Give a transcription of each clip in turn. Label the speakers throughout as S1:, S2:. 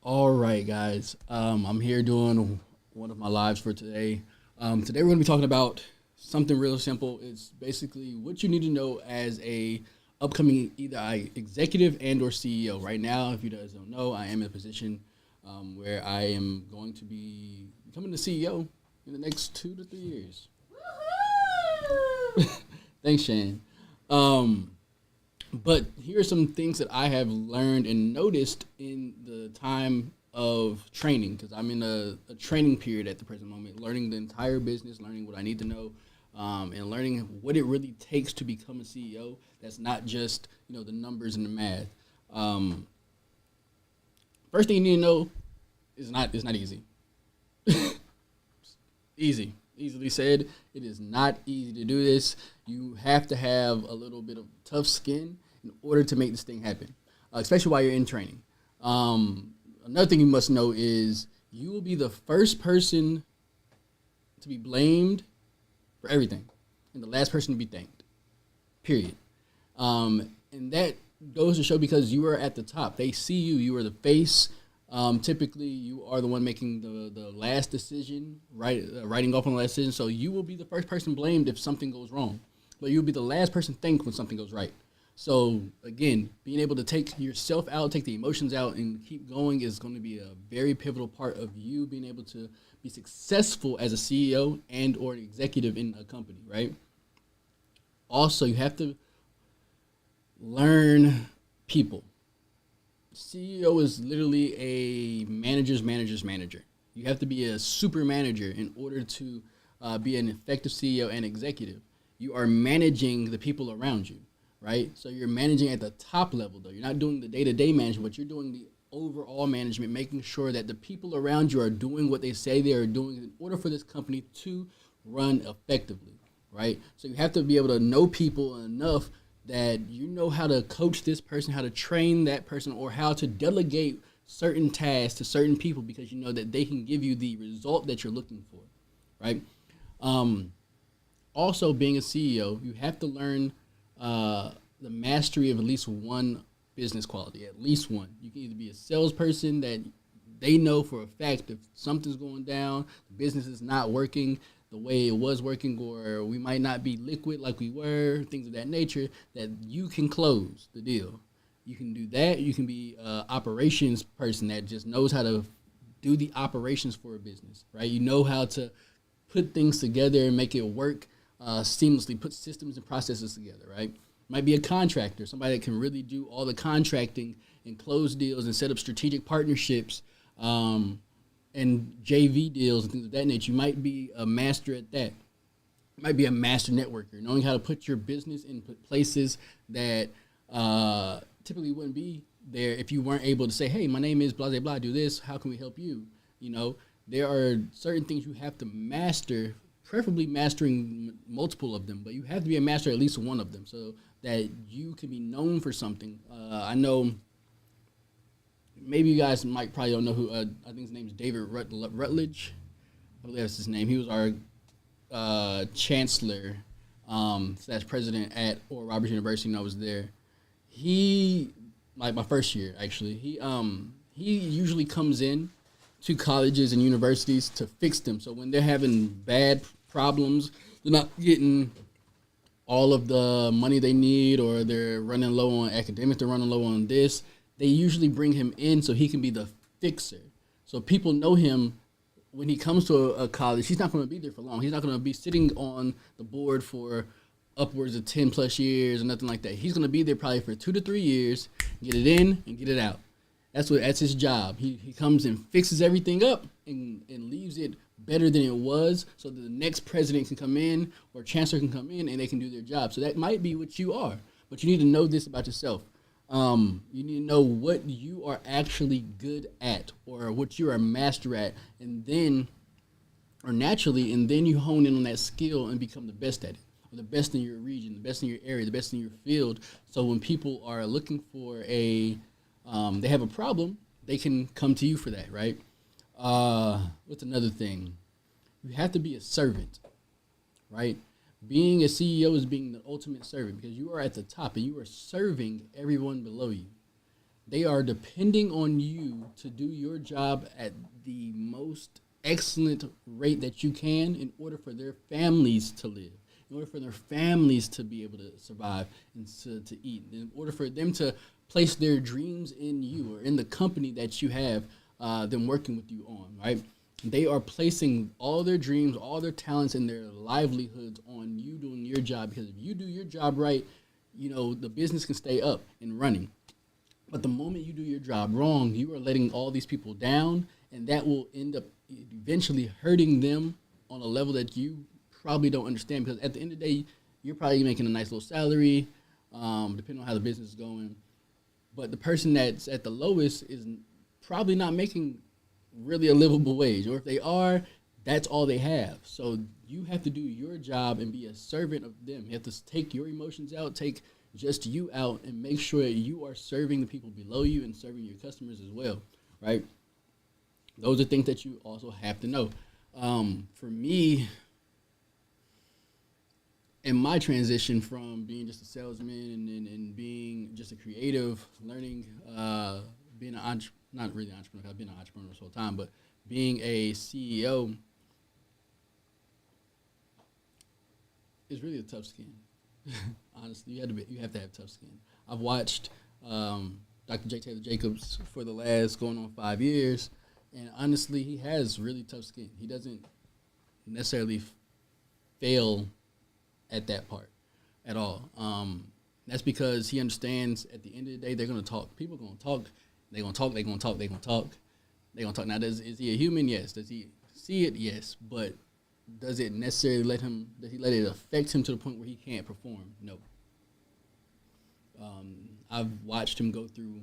S1: All right, guys. I'm here doing one of my lives for today. Today we're going to be talking about something real simple. It's basically what you need to know as a upcoming either executive and or CEO. Right now, if you guys don't know, I am in a position where I am going to be becoming the CEO in the next 2 to 3 years. Thanks, Shane. Um, but here are some things that I have learned and noticed in the time of training, because I'm in a training period at the present moment, learning the entire business, learning what I need to know, and learning what it really takes to become a CEO. That's not just the numbers and the math. Um, First thing you need to know is not it's not easy. Easily said. It is not easy to do this. You have to have a little bit of tough skin in order to make this thing happen, especially while you're in training. Another thing you must know is you will be the first person to be blamed for everything and the last person to be thanked, period. And that goes to show because you are at the top. They see you. You are the face. Typically, you are the one making the last decision, writing off on the last decision. So you will be the first person blamed if something goes wrong, but you'll be the last person thanked when something goes right. So again, being able to take yourself out, take the emotions out, and keep going is going to be a very pivotal part of you being able to be successful as a CEO and or an executive in a company, right? Also, you have to learn people. CEO is literally a manager's manager. You have to be a super manager in order to be an effective CEO and executive. You are managing the people around you, right? So you're managing at the top level, though. You're not doing the day-to-day management, but you're doing the overall management, making sure that the people around you are doing what they say they are doing in order for this company to run effectively, right? So you have to be able to know people enough that you know how to coach this person, how to train that person, or how to delegate certain tasks to certain people because you know that they can give you the result that you're looking for, right? Um, Also, being a CEO, you have to learn the mastery of at least one business quality, at least one. You can either be a salesperson that they know for a fact if something's going down, the business is not working the way it was working, or we might not be liquid like we were, things of that nature, that you can close the deal. You can do that. You can be an operations person that just knows how to do the operations for a business, right? You know how to put things together and make it work seamlessly, put systems and processes together, right? Might be a contractor, somebody that can really do all the contracting and close deals and set up strategic partnerships and JV deals and things of that nature. You might be a master at that. You might be a master networker, knowing how to put your business in places that typically wouldn't be there if you weren't able to say, hey, my name is blah, blah, blah, do this. How can we help you? You know, there are certain things you have to master, preferably mastering multiple of them, but you have to be a master at least one of them so that you can be known for something. I know maybe you guys might probably don't know who, I think his name is David Rutledge. I believe that's his name. He was our chancellor slash president at Oral Roberts University when I was there. He, like my first year actually, he usually comes in to colleges and universities to fix them. So when they're having bad problems, they're not getting all of the money they need, or they're running low on academics, they're running low on this, they usually bring him in so he can be the fixer. So people know him when he comes to a college. He's not going to be there for long. He's not going to be sitting on the board for upwards of 10 plus years or nothing like that. He's going to be there probably for 2 to 3 years, get it in and get it out. That's his job. He comes and fixes everything up and leaves it better than it was so that the next president can come in or chancellor can come in and they can do their job. So that might be what you are, but you need to know this about yourself. You need to know what you are actually good at or what you are a master at, and then, or naturally, and then you hone in on that skill and become the best at it, or the best in your region, the best in your area, the best in your field. So when people are looking for they have a problem, they can come to you for that, right? What's another thing? You have to be a servant, right? Being a CEO is being the ultimate servant because you are at the top and you are serving everyone below you. They are depending on you to do your job at the most excellent rate that you can in order for their families to live, in order for their families to be able to survive and to eat, in order for them to place their dreams in you or in the company that you have them working with you on, right? They are placing all their dreams, all their talents, and their livelihoods on you doing your job, because if you do your job right, the business can stay up and running. But the moment you do your job wrong, you are letting all these people down, and that will end up eventually hurting them on a level that you probably don't understand. Because at the end of the day, you're probably making a nice little salary, depending on how the business is going. But the person that's at the lowest is probably not making really a livable wage, or if they are, that's all they have. So you have to do your job and be a servant of them. You have to take your emotions out, take just you out, and make sure that you are serving the people below you and serving your customers as well, right? Those are things that you also have to know. For me, in my transition from being just a salesman and being just a creative, learning, being not really an entrepreneur, I've been an entrepreneur this whole time, but being a CEO is really a tough skin. Honestly, you have to have tough skin. I've watched Dr. J. Taylor Jacobs for the last going on 5 years, and honestly, he has really tough skin. He doesn't necessarily fail at that part at all. That's because he understands at the end of the day, they're going to talk. People are going to talk. They're going to talk. They're going to talk. They're going to talk. They're going to talk. Now, is he a human? Yes. Does he see it? Yes. But does it necessarily does he let it affect him to the point where he can't perform? No. I've watched him go through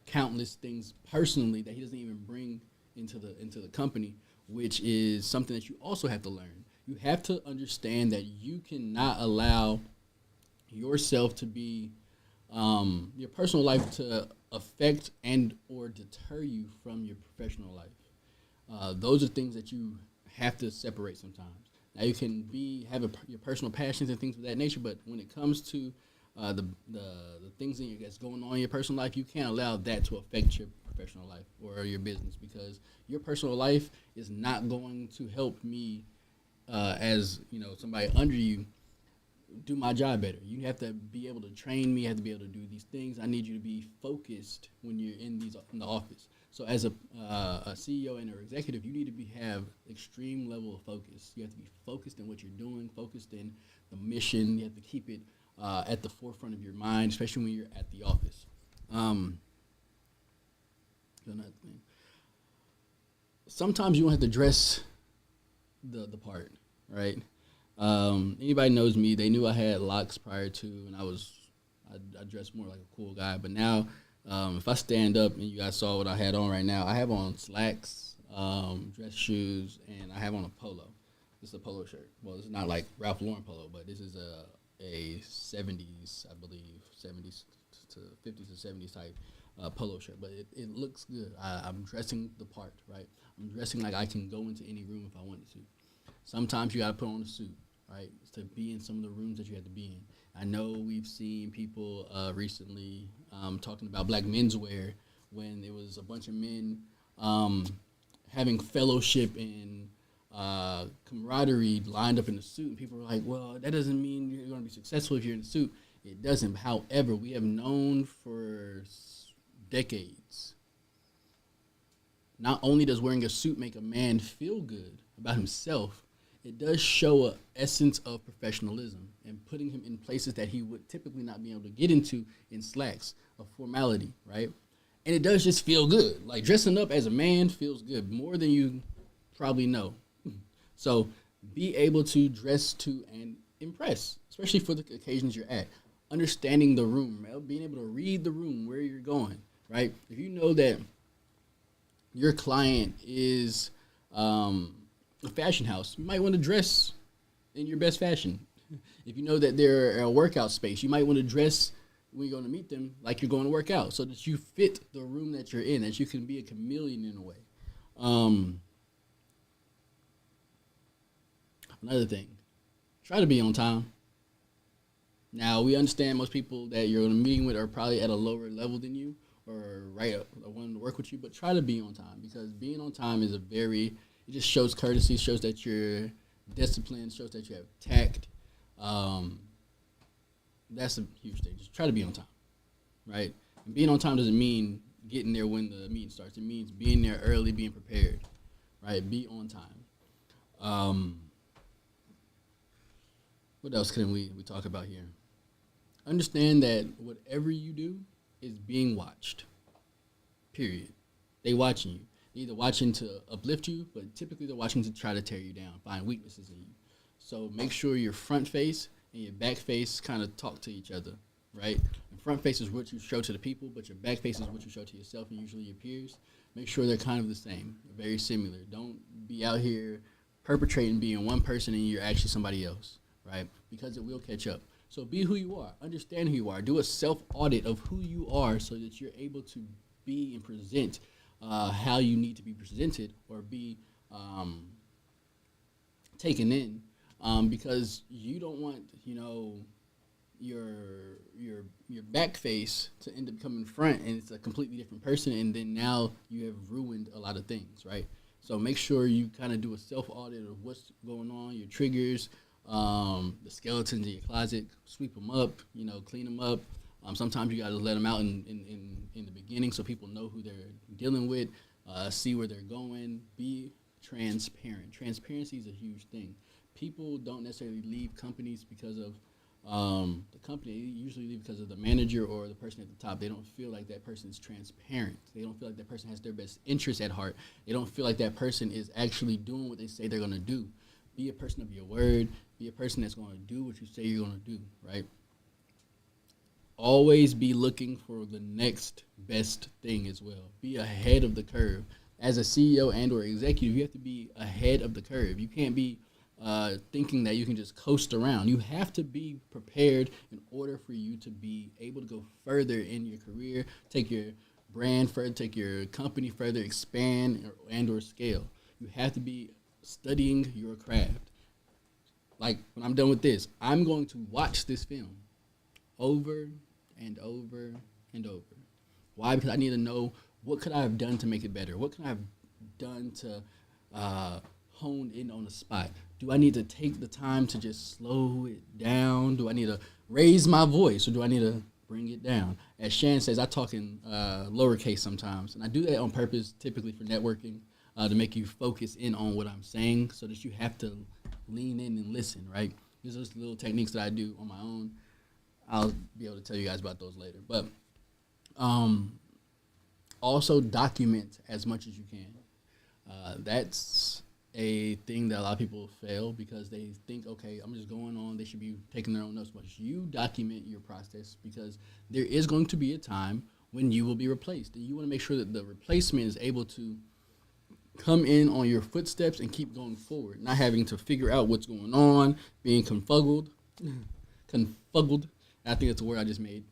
S1: countless things personally that he doesn't even bring into the company, which is something that you also have to learn. You have to understand that you cannot allow yourself to be your personal life to affect and or deter you from your professional life. Those are things that you have to separate sometimes. Now you can have your personal passions and things of that nature, but when it comes to the things that's going on in your personal life, you can't allow that to affect your professional life or your business, because your personal life is not going to help me as somebody under you do my job better. You have to be able to train me. You have to be able to do these things. I need you to be focused when you're in the office. So as a CEO and an executive, you need to have extreme level of focus. You have to be focused in what you're doing, focused in the mission. You have to keep it at the forefront of your mind, especially when you're at the office. Another thing. Sometimes you don't have to dress the part, right? Anybody knows me, they knew I had locks prior to, and I dressed more like a cool guy. But now, if I stand up and you guys saw what I had on right now, I have on slacks, dress shoes, and I have on a polo. This is a polo shirt. Well, it's not like Ralph Lauren polo, but this is a 70s, I believe, 70s to 50s to 70s type polo shirt. But it looks good. I'm dressing the part, right? I'm dressing like I can go into any room if I wanted to. Sometimes you got to put on a suit, right, to be in some of the rooms that you have to be in. I know we've seen people recently talking about black menswear when there was a bunch of men having fellowship and camaraderie lined up in a suit. And people were like, well, that doesn't mean you're going to be successful if you're in a suit. It doesn't. However, we have known for decades, not only does wearing a suit make a man feel good about himself, it does show an essence of professionalism and putting him in places that he would typically not be able to get into in slacks, of formality, right? And it does just feel good. Like, dressing up as a man feels good, more than you probably know. So be able to dress to and impress, especially for the occasions you're at. Understanding the room, being able to read the room, where you're going, right? If you know that your client is a fashion house, you might want to dress in your best fashion. If you know that they're a workout space, you might want to dress when you're going to meet them like you're going to work out, so that you fit the room that you're in, that you can be a chameleon in a way. Another thing, try to be on time. Now, we understand most people that you're going to meeting with are probably at a lower level than you, or wanting to work with you, but try to be on time, because being on time is it just shows courtesy, shows that you're disciplined, shows that you have tact. Um, that's a huge thing. Just try to be on time, right? And being on time doesn't mean getting there when the meeting starts. It means being there early, being prepared, right? Be on time. Um, what else can we talk about here? Understand that whatever you do is being watched. Period. They watching you. They're either watching to uplift you, but typically they're watching to try to tear you down, find weaknesses in you. So make sure your front face and your back face kind of talk to each other, right? And front face is what you show to the people, but your back face is what you show to yourself and usually your peers. Make sure they're kind of the same, very similar. Don't be out here perpetrating being one person and you're actually somebody else, right? Because it will catch up. So be who you are. Understand who you are. Do a self-audit of who you are so that you're able to be and present how you need to be presented, or be taken in, because you don't want, your back face to end up coming front and it's a completely different person, and then now you have ruined a lot of things, right? So make sure you kind of do a self-audit of what's going on, your triggers, the skeletons in your closet, sweep them up, clean them up. Sometimes you got to let them out in the beginning so people know who they're dealing with, see where they're going. Be transparent. Transparency is a huge thing. People don't necessarily leave companies because of the company. They usually leave because of the manager or the person at the top. They don't feel like that person is transparent. They don't feel like that person has their best interest at heart. They don't feel like that person is actually doing what they say they're going to do. Be a person of your word. Be a person that's going to do what you say you're going to do, right? Always be looking for the next best thing as well. Be ahead of the curve. As a CEO and or executive, you have to be ahead of the curve. You can't be thinking that you can just coast around. You have to be prepared in order for you to be able to go further in your career, take your brand further, take your company further, expand and or scale. You have to be studying your craft. Like when I'm done with this, I'm going to watch this film over and over and over. Why? Because I need to know, what could I have done to make it better? What could I have done to hone in on the spot? Do I need to take the time to just slow it down? Do I need to raise my voice, or do I need to bring it down? As Shan says, I talk in lowercase sometimes, and I do that on purpose, typically for networking, to make you focus in on what I'm saying, so that you have to lean in and listen, right? These are just little techniques that I do on my own. I'll be able to tell you guys about those later. But also document as much as you can. That's a thing that a lot of people fail because they think, okay, I'm just going on. They should be taking their own notes. But you document your process, because there is going to be a time when you will be replaced. And you want to make sure that the replacement is able to come in on your footsteps and keep going forward, not having to figure out what's going on, being confugled. I think that's a word I just made.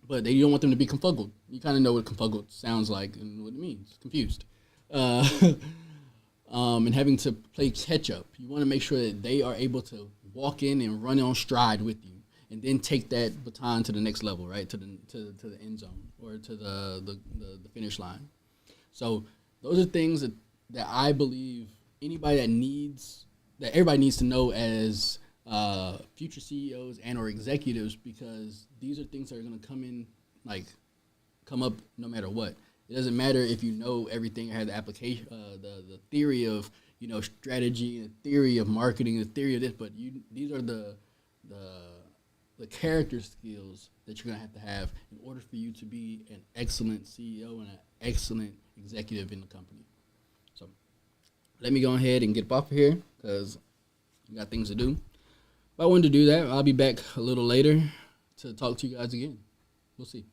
S1: But you don't want them to be confugled. You kind of know what confugled sounds like and what it means. Confused. And having to play catch up. You want to make sure that they are able to walk in and run on stride with you, and then take that baton to the next level, right? To the end zone, or to the finish line. So those are things that I believe everybody needs to know as future CEOs and or executives, because these are things that are going to come up no matter what. It doesn't matter if you know everything or have the application, the theory of strategy, the theory of marketing, the theory of this, but these are the character skills that you're going to have in order for you to be an excellent CEO and an excellent executive in the company. So let me go ahead and get off of here, because we got things to do. If I wanted to do that, I'll be back a little later to talk to you guys again. We'll see.